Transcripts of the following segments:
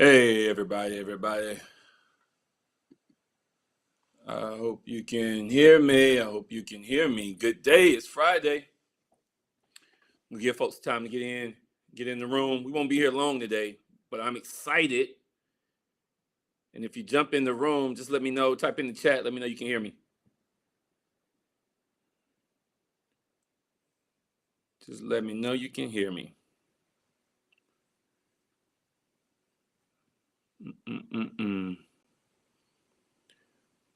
Hey, everybody. I hope you can hear me. Good day. It's Friday. We'll give folks time to get in the room. We won't be here long today, but I'm excited. And if you jump in the room, just let me know. Type in the chat. Let me know you can hear me. Just let me know you can hear me.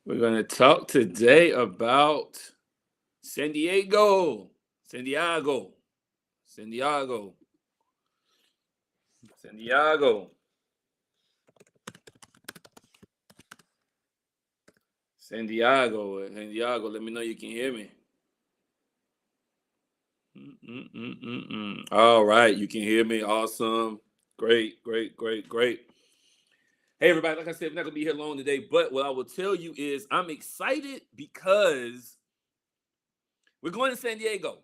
We're going to talk today about San Diego. Let me know you can hear me. All right, you can hear me. Awesome. Great. Hey, everybody, like I said, we're not going to be here long today, but what I will tell you is I'm excited because we're going to San Diego.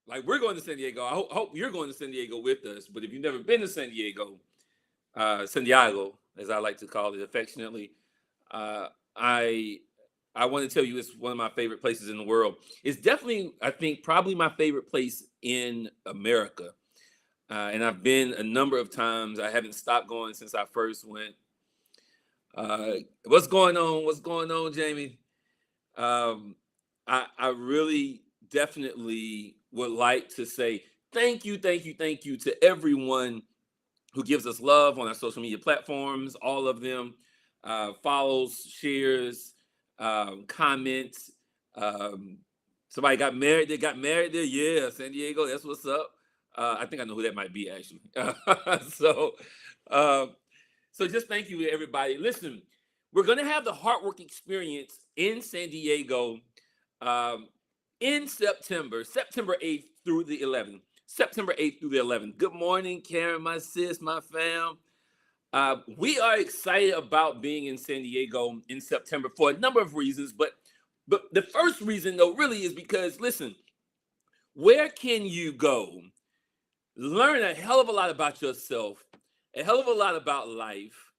Like, we're going to San Diego. I hope you're going to San Diego with us, but if you've never been to San Diego, as I like to call it affectionately, I want to tell you it's one of my favorite places in the world. It's definitely, I think, probably my favorite place in America. And I've been a number of times. I haven't stopped going since I first went. What's going on, Jamie? I really definitely would like to say thank you to everyone who gives us love on our social media platforms. All of them follows, shares, comments. Somebody got married. They got married there. Yeah, San Diego. That's what's up. I think I know who that might be, actually. So just thank you to everybody. Listen, we're going to have the Heartwork Experience in San Diego in September 8th through the 11th. Good morning, Karen, my sis, my fam. We are excited about being in San Diego in September for a number of reasons, but the first reason, though, really is because, listen, where can you go, learn a hell of a lot about yourself, a hell of a lot about life,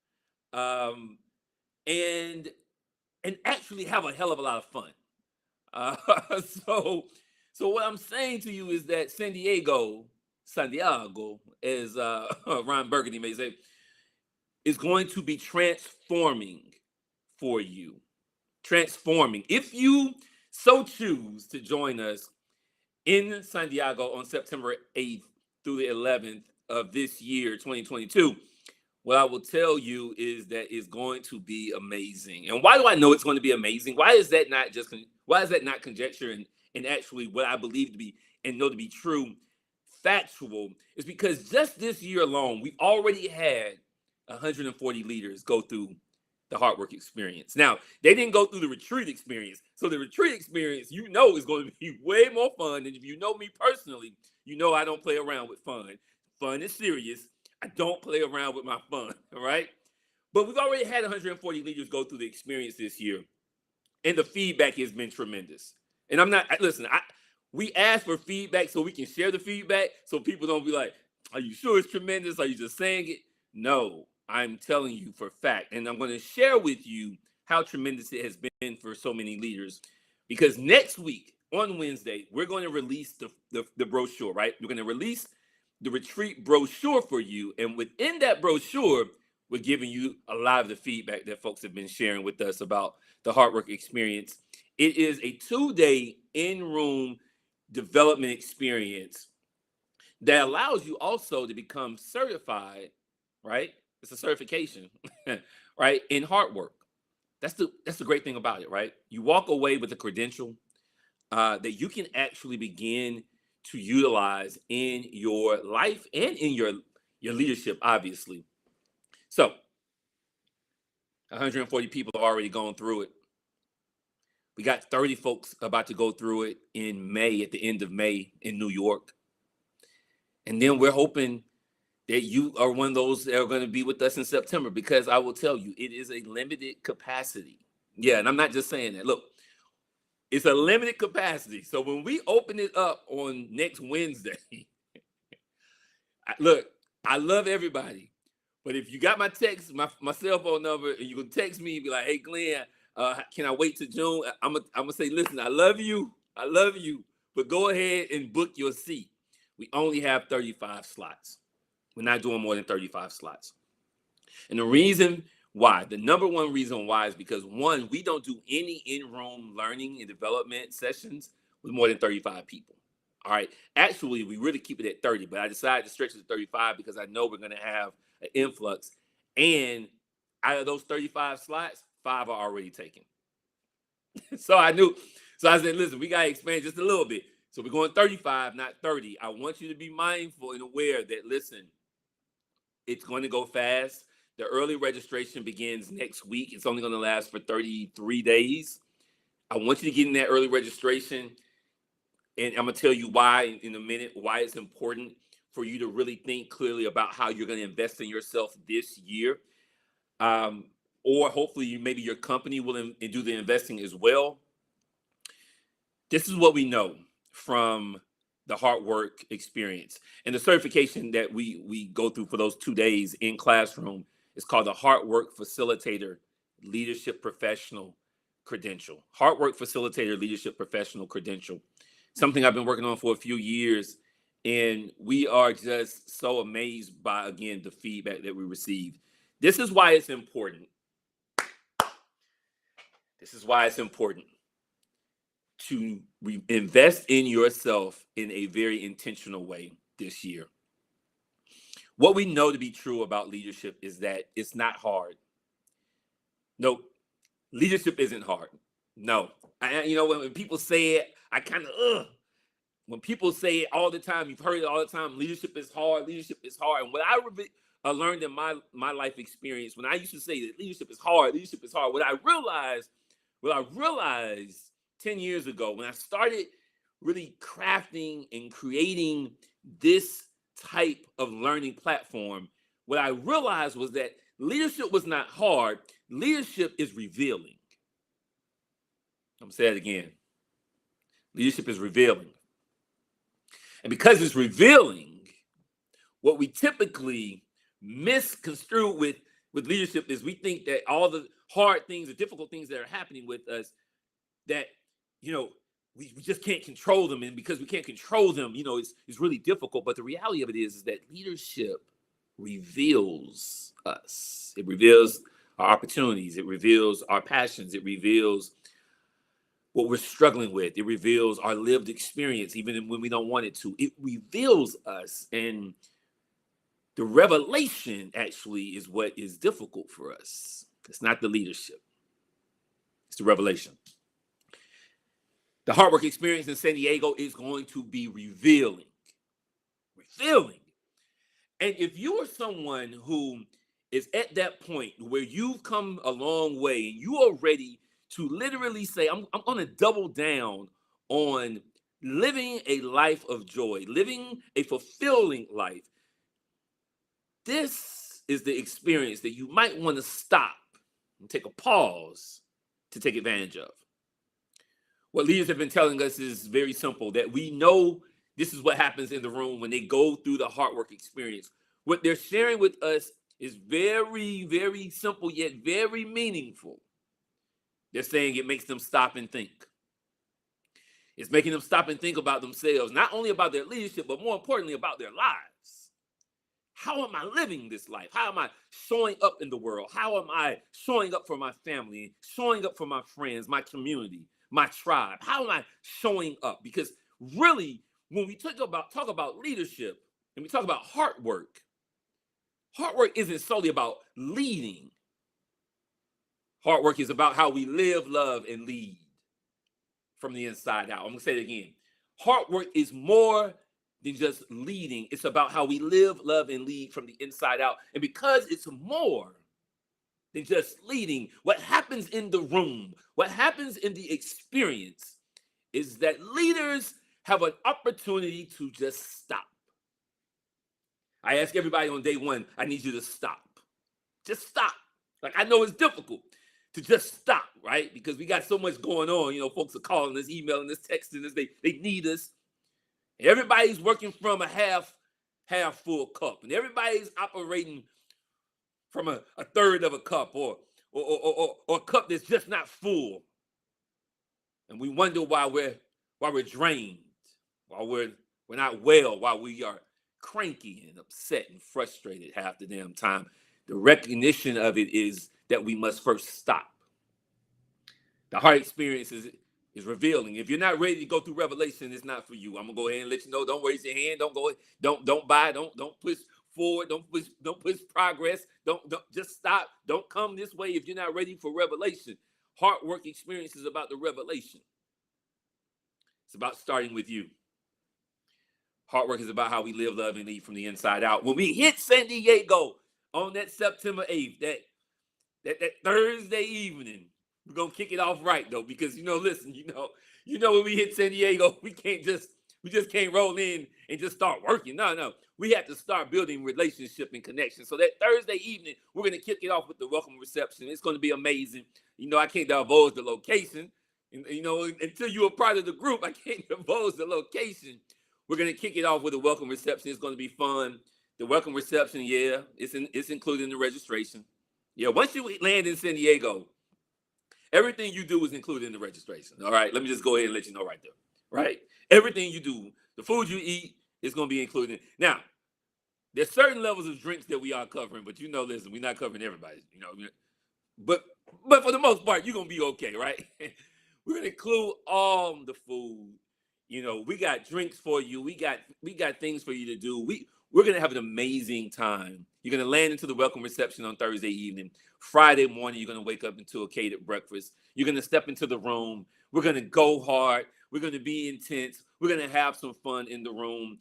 and actually have a hell of a lot of fun. So what I'm saying to you is that San Diego, as Ron Burgundy may say, is going to be transforming for you. Transforming. If you so choose to join us in San Diego on September 8th through the 11th of this year, 2022, what I will tell you is that it's going to be amazing. And why do I know it's going to be amazing? Why is that not conjecture and actually what I believe to be and know to be true, factual? Is because just this year alone, we already had 140 leaders go through the Heartwork Experience. Now, they didn't go through the retreat experience. So the retreat experience, is going to be way more fun. And if you know me personally, I don't play around with fun. Fun is serious. I don't play around with my fun, all right? But we've already had 140 leaders go through the experience this year, and the feedback has been tremendous. And we ask for feedback so we can share the feedback so people don't be like, are you sure it's tremendous? Are you just saying it? No, I'm telling you for fact. And I'm going to share with you how tremendous it has been for so many leaders. Because next week, on Wednesday, we're going to release the brochure, right? We're going to release the retreat brochure for you. And within that brochure, we're giving you a lot of the feedback that folks have been sharing with us about the Heartwork Experience. It is a 2-day in-room development experience that allows you also to become certified, right? It's a certification, right? In Heartwork. That's the great thing about it, right? You walk away with a credential that you can actually begin to utilize in your life and in your leadership, obviously. So 140 people have already gone through it. We got 30 folks about to go through it in May, at the end of May in New York. And then we're hoping that you are one of those that are going to be with us in September, because I will tell you, it is a limited capacity. Yeah, and I'm not just saying that. Look, it's a limited capacity. So when we open it up on next Wednesday, look, I love everybody, But if you got my text, my cell phone number, and you can text me and be like, hey, Glenn, can I wait till June? I'm gonna say, listen, I love you, but go ahead and book your seat. We only have 35 slots. We're not doing more than 35 slots. And the reason why, the number one reason why, is because, one, we don't do any in-room learning and development sessions with more than 35 people. All right. Actually, we really keep it at 30, but I decided to stretch it to 35 because I know we're going to have an influx. And out of those 35 slots, 5 are already taken. So I said, listen, we got to expand just a little bit. So we're going 35, not 30. I want you to be mindful and aware that, listen, it's going to go fast. The early registration begins next week. It's only going to last for 33 days. I want you to get in that early registration. And I'm going to tell you why in a minute, why it's important for you to really think clearly about how you're going to invest in yourself this year. Or hopefully maybe your company will do the investing as well. This is what we know from the hard work experience. And the certification that we go through for those 2 days in classroom is called the Hard Work Facilitator-Leadership Professional Credential. Hard Work Facilitator-Leadership Professional Credential. Something I've been working on for a few years. And we are just so amazed by, again, the feedback that we receive. This is why it's important. This is why it's important to invest in yourself in a very intentional way this year. What we know to be true about leadership is that it's not hard. No, leadership isn't hard. No. When people say it, I kind of, when people say it all the time, you've heard it all the time, leadership is hard, leadership is hard. And what I learned in my life experience, when I used to say that leadership is hard, what I realized 10 years ago, when I started really crafting and creating this type of learning platform, what I realized was that leadership was not hard. Leadership is revealing. I'm going to say it again. Leadership is revealing. And because it's revealing, what we typically misconstrue with leadership is we think that all the hard things, the difficult things that are happening with us, that, we just can't control them. And because we can't control them, it's really difficult. But the reality of it is that leadership reveals us. It reveals our opportunities. It reveals our passions. It reveals what we're struggling with. It reveals our lived experience, even when we don't want it to. It reveals us. And the revelation actually is what is difficult for us. It's not the leadership. It's the revelation. The hard work experience in San Diego is going to be revealing. Revealing. And if you are someone who is at that point where you've come a long way and you are ready to literally say, I'm going to double down on living a life of joy, living a fulfilling life, this is the experience that you might want to stop and take a pause to take advantage of. What leaders have been telling us is very simple, that we know this is what happens in the room when they go through the hard work experience. What they're sharing with us is very, very simple, yet very meaningful. They're saying it makes them stop and think. It's making them stop and think about themselves, not only about their leadership, but more importantly, about their lives. How am I living this life? How am I showing up in the world? How am I showing up for my family, showing up for my friends, my community, my tribe? How am I showing up? Because really, when we talk about leadership and we talk about hard work isn't solely about leading. Hard work is about how we live, love, and lead from the inside out. I'm going to say it again. Hard work is more than just leading. It's about how we live, love, and lead from the inside out. And because it's more than just leading, what happens in the room, what happens in the experience is that leaders have an opportunity to just stop. I ask everybody on day one, I need you to stop. Just stop. Like, I know it's difficult to just stop, right? Because we got so much going on. Folks are calling us, emailing us, texting us. They need us. Everybody's working from a half full cup, and everybody's operating from a third of a cup or a cup that's just not full. And we wonder why we're drained, why we're not well, why we are cranky and upset and frustrated half the damn time. The recognition of it is that we must first stop. The heart experience is revealing. If you're not ready to go through revelation, it's not for you. I'm gonna go ahead and let you know. Don't raise your hand. Don't buy. Don't push forward. Don't push progress. Don't just stop. Don't come this way if you're not ready for revelation. Heart work experience is about the revelation. It's about starting with you. Heart work is about how we live, love, and eat from the inside out. When we hit San Diego on that September 8th, that Thursday evening, we're gonna kick it off right though, because listen, when we hit San Diego, we just can't roll in and just start working. No. We have to start building relationship and connection. So that Thursday evening, we're gonna kick it off with the welcome reception. It's gonna be amazing. I can't divulge the location. Until you're a part of the group, I can't divulge the location. We're gonna kick it off with a welcome reception. It's gonna be fun. The welcome reception, it's included in the registration. Yeah, once you land in San Diego, everything you do is included in the registration. All right, let me just go ahead and let you know right there. Right, everything you do, the food you eat is gonna be included. Now, there's certain levels of drinks that we are covering, but listen, we're not covering everybody. But for the most part, you're gonna be okay, right? We're gonna include all the food. We got drinks for you. We got things for you to do. We're gonna have an amazing time. You're gonna land into the welcome reception on Thursday evening. Friday morning, you're gonna wake up into a catered breakfast. You're gonna step into the room. We're gonna go hard. We're gonna be intense. We're gonna have some fun in the room.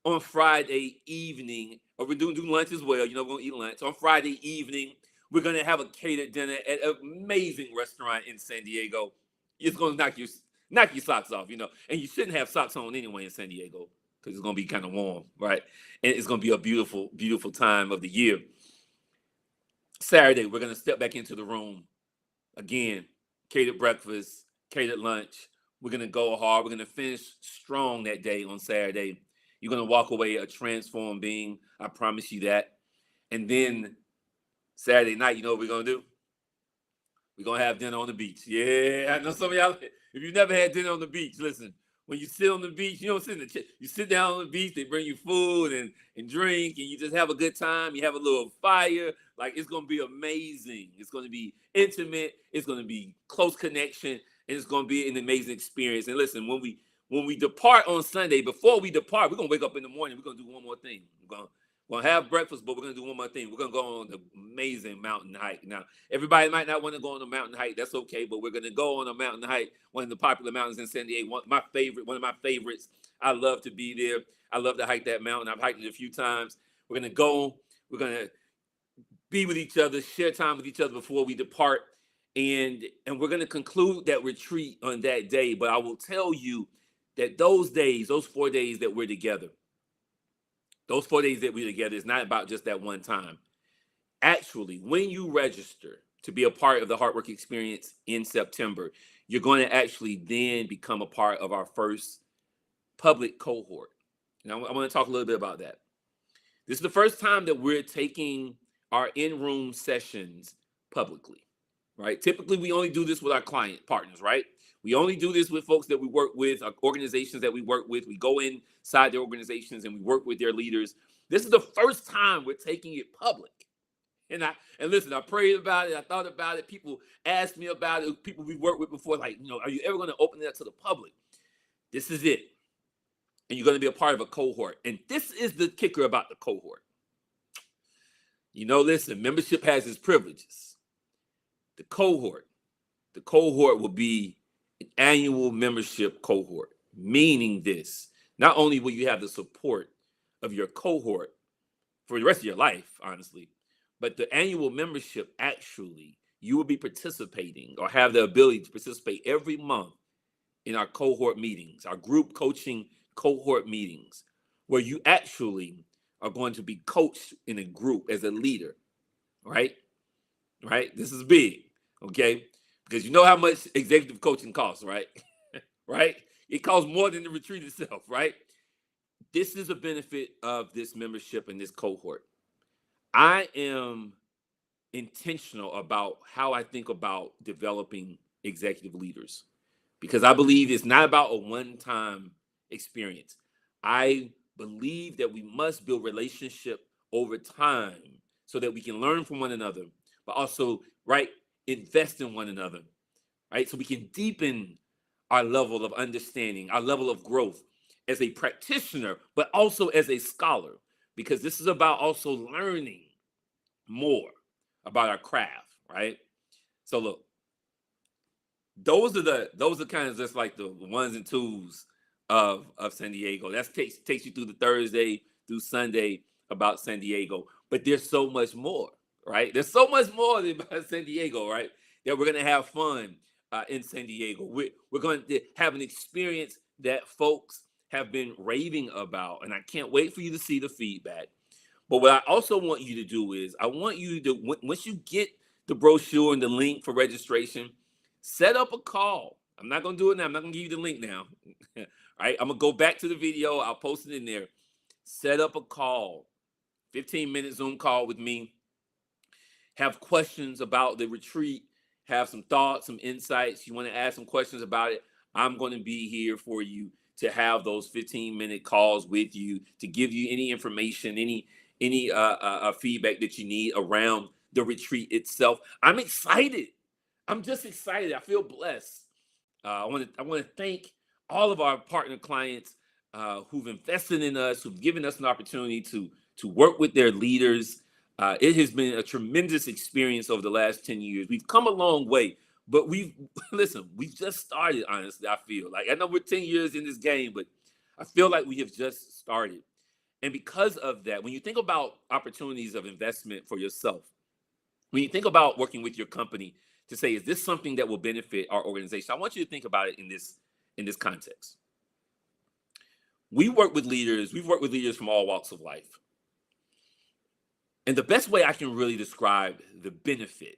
On Friday evening, or we're doing lunch as well. We're gonna eat lunch. On Friday evening, we're gonna have a catered dinner at an amazing restaurant in San Diego. It's gonna knock your socks off, and you shouldn't have socks on anyway in San Diego because it's gonna be kind of warm, right? And it's gonna be a beautiful, beautiful time of the year. Saturday, we're gonna step back into the room again, catered breakfast, catered lunch. We're gonna go hard. We're gonna finish strong that day on Saturday. You're gonna walk away a transformed being. I promise you that. And then Saturday night, you know what we're gonna do? We're gonna have dinner on the beach. Yeah, I know some of y'all. If you've never had dinner on the beach, listen. When you sit on the beach, you don't sit in the chair. You sit down on the beach. They bring you food and drink, and you just have a good time. You have a little fire. Like, it's gonna be amazing. It's gonna be intimate. It's gonna be close connection, and it's gonna be an amazing experience. And listen, when we depart on Sunday, before we depart, we're gonna wake up in the morning. We're gonna do one more thing. We're gonna have breakfast, but we're gonna do one more thing. We're gonna go on the amazing mountain hike. Now, everybody might not want to go on a mountain hike. That's okay, but we're gonna go on a mountain hike. One of the popular mountains in San Diego. One of my favorites. I love to be there. I love to hike that mountain. I've hiked it a few times. We're gonna go. We're gonna be with each other, share time with each other before we depart, and we're gonna conclude that retreat on that day. But I will tell you that those 4 days that we're together. Those 4 days that we're together is not about just that one time. Actually, when you register to be a part of the Heart Work Experience in September, you're going to actually then become a part of our first public cohort. Now, I want to talk a little bit about that. This is the first time that we're taking our in-room sessions publicly, right? Typically, we only do this with our client partners, right? We only do this with folks that we work with, organizations that we work with. We go inside their organizations and we work with their leaders. This is the first time we're taking it public. And listen, I prayed about it. I thought about it. People asked me about it. People we worked with before, like, are you ever going to open it up to the public? This is it. And you're going to be a part of a cohort. And this is the kicker about the cohort. Listen, membership has its privileges. The cohort will be an annual membership cohort, meaning this: not only will you have the support of your cohort for the rest of your life, honestly, but the annual membership, actually, you will be participating or have the ability to participate every month in our cohort meetings, our group coaching cohort meetings, where you actually are going to be coached in a group as a leader, right? Right? This is big, okay? Because you know how much executive coaching costs, right? Right? It costs more than the retreat itself, right? This is a benefit of this membership and this cohort. I am intentional about how I think about developing executive leaders, because I believe it's not about a one-time experience. I believe that we must build relationship over time so that we can learn from one another, but also, right, invest in one another, right? So we can deepen our level of understanding, our level of growth as a practitioner, but also as a scholar, because this is about also learning more about our craft, right? So look, those are kind of just like the ones and twos of San Diego. That takes you through the Thursday through Sunday about San Diego. But there's so much more, right? There's so much more about San Diego, right? That we're gonna have fun in San Diego. We're going to have an experience that folks have been raving about, and I can't wait for you to see the feedback. But what I also want you to do is I want you to, once you get the brochure and the link for registration, set up a call. I'm not going to do it now. I'm not going to give you the link now. All right. I'm going to go back to the video. I'll post it in there. Set up a call, 15-minute Zoom call with me. Have questions about the retreat. Have some thoughts, some insights. You want to ask some questions about it. I'm going to be here for you to have those 15-minute calls with you to give you any information, any feedback that you need around the retreat itself. I'm excited. I'm just excited. I feel blessed. I want to thank all of our partner clients who've invested in us, who've given us an opportunity to work with their leaders. It has been a tremendous experience over the last 10 years. We've come a long way, but we've just started. Honestly, I feel like I know we're 10 years in this game, but I feel like we have just started. And because of that, when you think about opportunities of investment for yourself, when you think about working with your company to say, is this something that will benefit our organization? I want you to think about it in this context. We've worked with leaders from all walks of life. And the best way I can really describe the benefit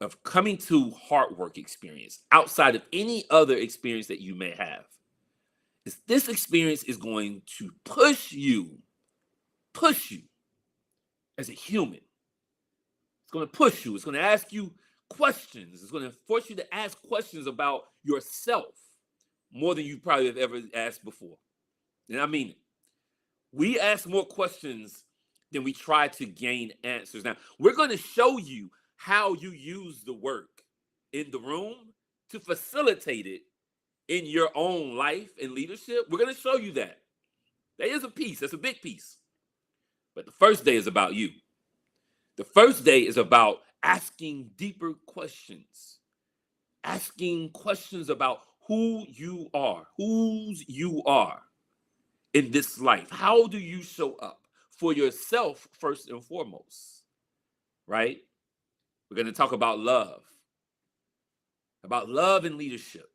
of coming to hard work experience outside of any other experience that you may have is this experience is going to push you as a human. It's going to push you. It's going to ask you questions. It's going to force you to ask questions about yourself more than you probably have ever asked before. And I mean it. We ask more questions than we try to gain answers. Now, we're going to show you how you use the work in the room to facilitate it in your own life and leadership. We're going to show you that. That is a piece. That's a big piece. But the first day is about you. The first day is about asking deeper questions. Asking questions about who you are, whose you are in this life. How do you show up for yourself first and foremost, right? We're going to talk about love and leadership.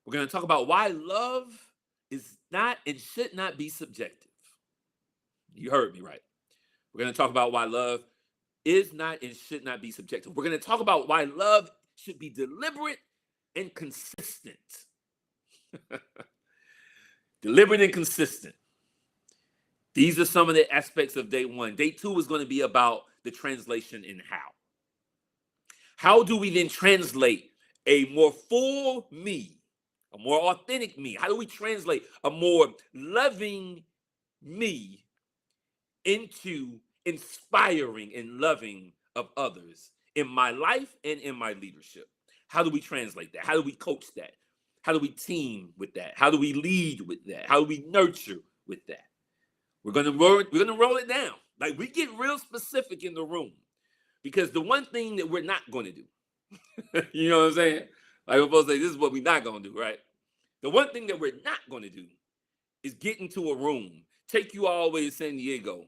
We're going to talk about why love is not and should not be subjective. You heard me right. We're going to talk about why love is not and should not be subjective. We're going to talk about why love should be deliberate and consistent. Deliberate and consistent. These are some of the aspects of day one. Day two is going to be about the translation in how. How do we then translate a more full me, a more authentic me? How do we translate a more loving me into inspiring and loving of others in my life and in my leadership? How do we translate that? How do we coach that? How do we team with that? How do we lead with that? How do we nurture with that? We're gonna roll it down. Like, we get real specific in the room, because the one thing that we're not going to do, you know what I'm saying? Like, we're supposed to say, this is what we're not going to do, right? The one thing that we're not going to do is get into a room, take you all the way to San Diego,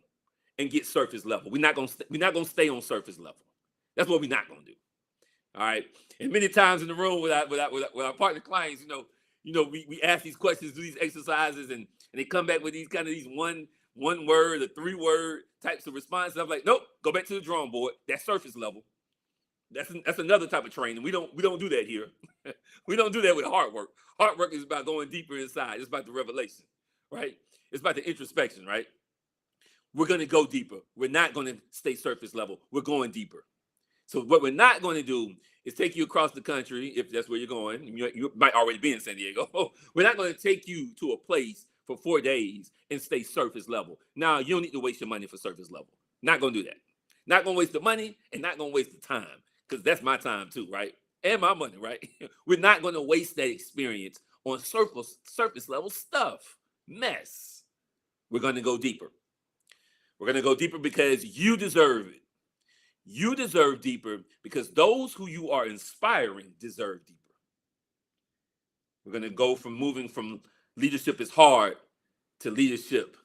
and get surface level. We're not gonna stay on surface level. That's what we're not gonna do. All right. And many times in the room with our partner clients, we ask these questions, do these exercises, and they come back with these one word or 3-word types of responses. I'm like, nope, go back to the drawing board. That's surface level. That's another type of training. We don't do that here. We don't do that with hard work. Hard work is about going deeper inside. It's about the revelation, right? It's about the introspection, right? we're going to go deeper. We're not going to stay surface level. We're going deeper. So what we're not going to do is take you across the country, if that's where you're going. You might already be in San Diego. We're not going to take you to a place for 4 days and stay surface level. Now, you don't need to waste your money for surface level. Not going to do that. Not going to waste the money and not going to waste the time, because that's my time too, right? And my money, right? We're not going to waste that experience on surface level stuff. Mess. We're going to go deeper. We're going to go deeper because you deserve it. You deserve deeper because those who you are inspiring deserve deeper. We're going to go from moving from leadership is hard to leadership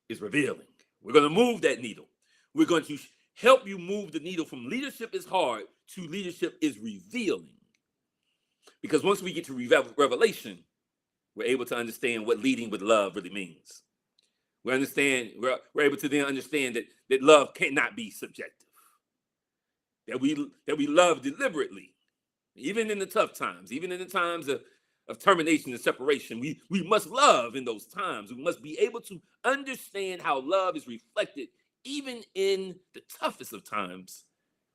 is revealing. We're going to move that needle. We're going to help you move the needle from leadership is hard to leadership is revealing. Because once we get to revelation, we're able to understand what leading with love really means. We're able to then understand that love cannot be subjective. That we love deliberately, even in the tough times, even in the times of termination and separation. We must love in those times. We must be able to understand how love is reflected even in the toughest of times,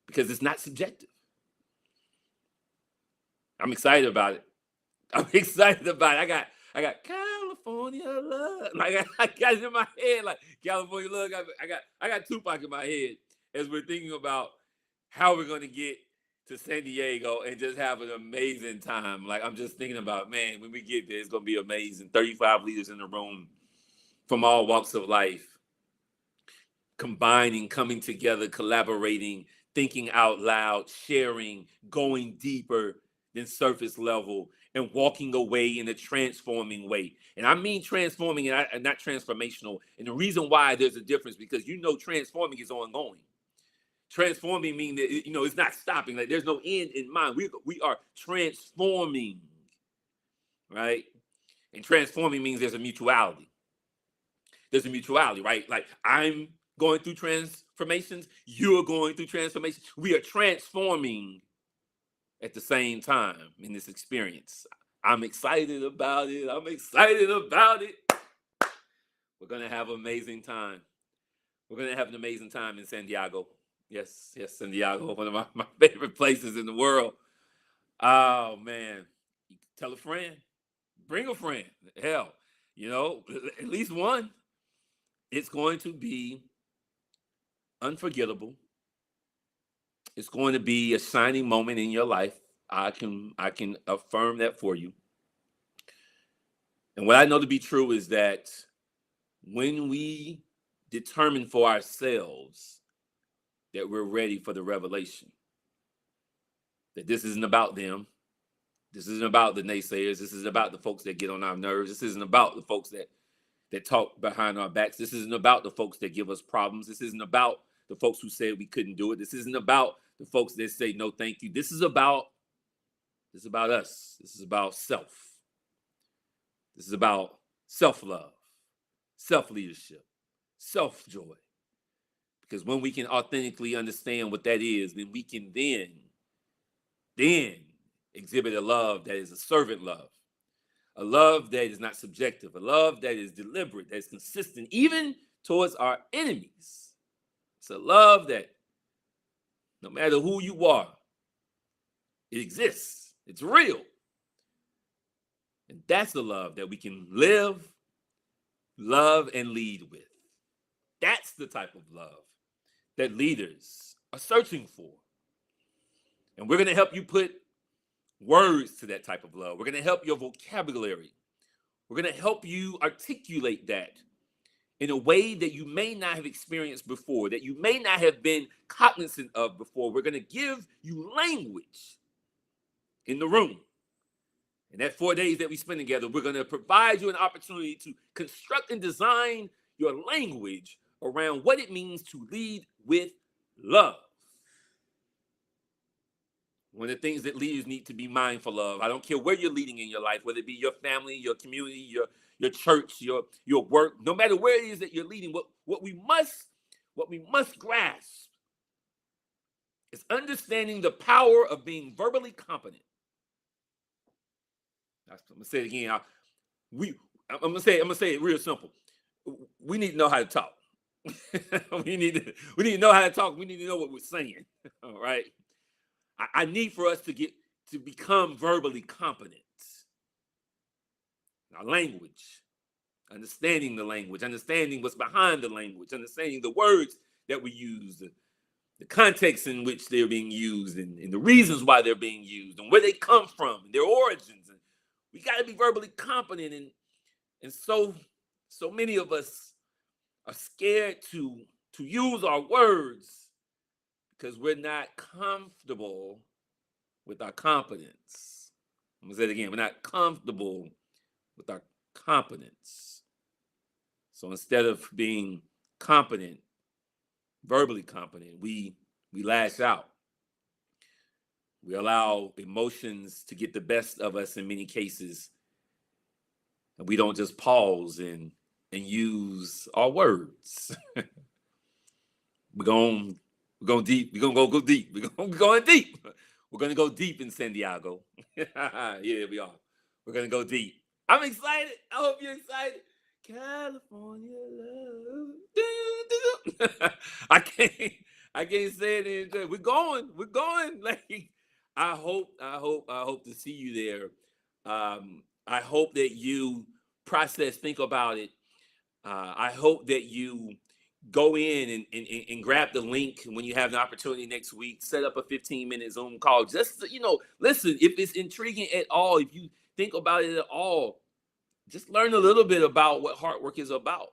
because it's not subjective. I'm excited about it. I'm excited about it. I got California love. Like I got it in my head, like California love. I got Tupac in my head as we're thinking about how we're going to get to San Diego and just have an amazing time. Like, I'm just thinking about, man, when we get there, it's going to be amazing. 35 leaders in the room from all walks of life, combining, coming together, collaborating, thinking out loud, sharing, going deeper than surface level, and walking away in a transforming way. And I mean transforming and not transformational. And the reason why there's a difference, because transforming is ongoing. Transforming means that it's not stopping. Like, there's no end in mind. We are transforming, right? And transforming means there's a mutuality. There's a mutuality, right? Like, I'm going through transformations. You're going through transformations. We are transforming at the same time in this experience. I'm excited about it. I'm excited about it. We're going to have an amazing time. We're going to have an amazing time in San Diego. Yes, San Diego, one of my favorite places in the world. Oh, man. Tell a friend. Bring a friend. Hell, at least one. It's going to be unforgettable. It's going to be a shining moment in your life. I can affirm that for you. And what I know to be true is that when we determine for ourselves that we're ready for the revelation, that this isn't about them. This isn't about the naysayers. This isn't about the folks that get on our nerves. This isn't about the folks that talk behind our backs. This isn't about the folks that give us problems. This isn't about the folks who said we couldn't do it. This isn't about the folks that say no thank you. This is about us. This is about self. This is about self-love, self-leadership, self-joy. Because when we can authentically understand what that is, then we can then exhibit a love that is a servant love, a love that is not subjective, a love that is deliberate, that is consistent, even towards our enemies. It's a love that no matter who you are, it exists. It's real. And that's the love that we can live, love, and lead with. That's the type of love that leaders are searching for. And we're going to help you put words to that type of love. We're going to help your vocabulary. We're going to help you articulate that in a way that you may not have experienced before, that you may not have been cognizant of before. We're going to give you language in the room. And that 4 days that we spend together, we're going to provide you an opportunity to construct and design your language around what it means to lead with love. One of the things that leaders need to be mindful of, I don't care where you're leading in your life, whether it be your family, your community, your church, your work, no matter where it is that you're leading, what we must grasp is understanding the power of being verbally competent. I'm gonna say it again. I'm gonna say it real simple. We need to know how to talk. we need to know how to talk. We need to know what we're saying. All right. I need for us to become verbally competent. Our language, understanding the language, understanding what's behind the language, understanding the words that we use, the context in which they're being used, and the reasons why they're being used, and where they come from, and their origins. And we got to be verbally competent. And so many of us are scared to use our words because we're not comfortable with our competence. I'm going to say it again. We're not comfortable with our competence. So instead of being competent, verbally competent, we lash out. We allow emotions to get the best of us in many cases. And we don't just pause and use our words. We're going deep. We're going to go deep. We're going deep. We're going to go deep in San Diego. Yeah, we are. We're going to go deep. I'm excited. I hope you're excited. California love. I can't say it in. We're going. Like, I hope to see you there. I hope that you process, think about it. I hope that you go in and grab the link when you have the opportunity next week. Set up a 15-minute Zoom call. Just, listen, if it's intriguing at all, if you think about it at all, just learn a little bit about what Heart Work is about.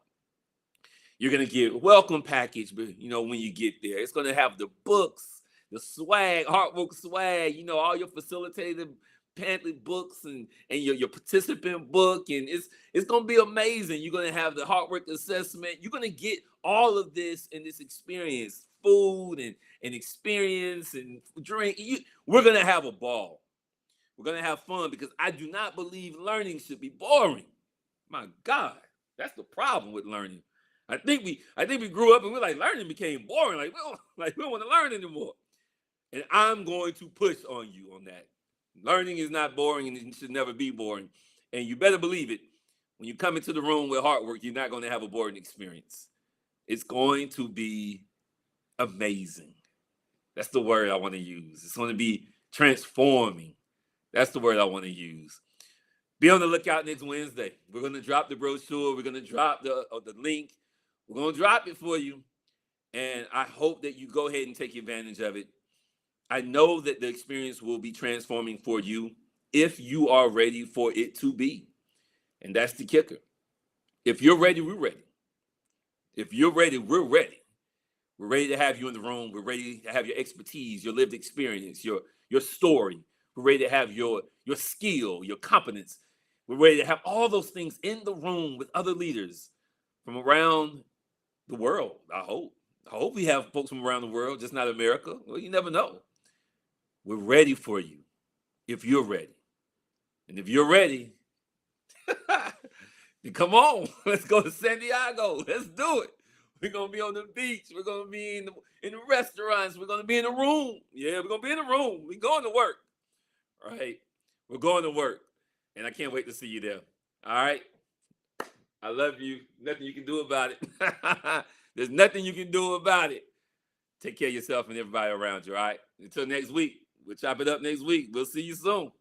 You're going to get a welcome package, but when you get there, it's going to have the books, the swag, Heart Work swag, all your facilitated pamphlet books and your participant book, and it's going to be amazing. You're going to have the Heart Work assessment. You're going to get all of this in this experience, food and experience and drink. We're going to have a ball. We're going to have fun because I do not believe learning should be boring. My God, that's the problem with learning. I think we grew up and we're like, learning became boring. Like, we don't want to learn anymore. And I'm going to push on you on that. Learning is not boring and it should never be boring. And you better believe it. When you come into the room with Heart Work, you're not going to have a boring experience. It's going to be amazing. That's the word I want to use. It's going to be transforming. That's the word I want to use. Be on the lookout next Wednesday. We're going to drop the brochure. We're going to drop the link. We're going to drop it for you. And I hope that you go ahead and take advantage of it. I know that the experience will be transforming for you if you are ready for it to be. And that's the kicker. If you're ready, we're ready. If you're ready, we're ready. We're ready to have you in the room. We're ready to have your expertise, your lived experience, your story. We're ready to have your skill, your competence. We're ready to have all those things in the room with other leaders from around the world, I hope. I hope we have folks from around the world, just not America. Well, you never know. We're ready for you if you're ready. And if you're ready, then come on. Let's go to San Diego. Let's do it. We're going to be on the beach. We're going to be in the restaurants. We're going to be in the room. Yeah, we're going to be in the room. We're going to work. All right. We're going to work. And I can't wait to see you there. All right. I love you. Nothing you can do about it. There's nothing you can do about it. Take care of yourself and everybody around you. All right. Until next week. We'll chop it up next week. We'll see you soon.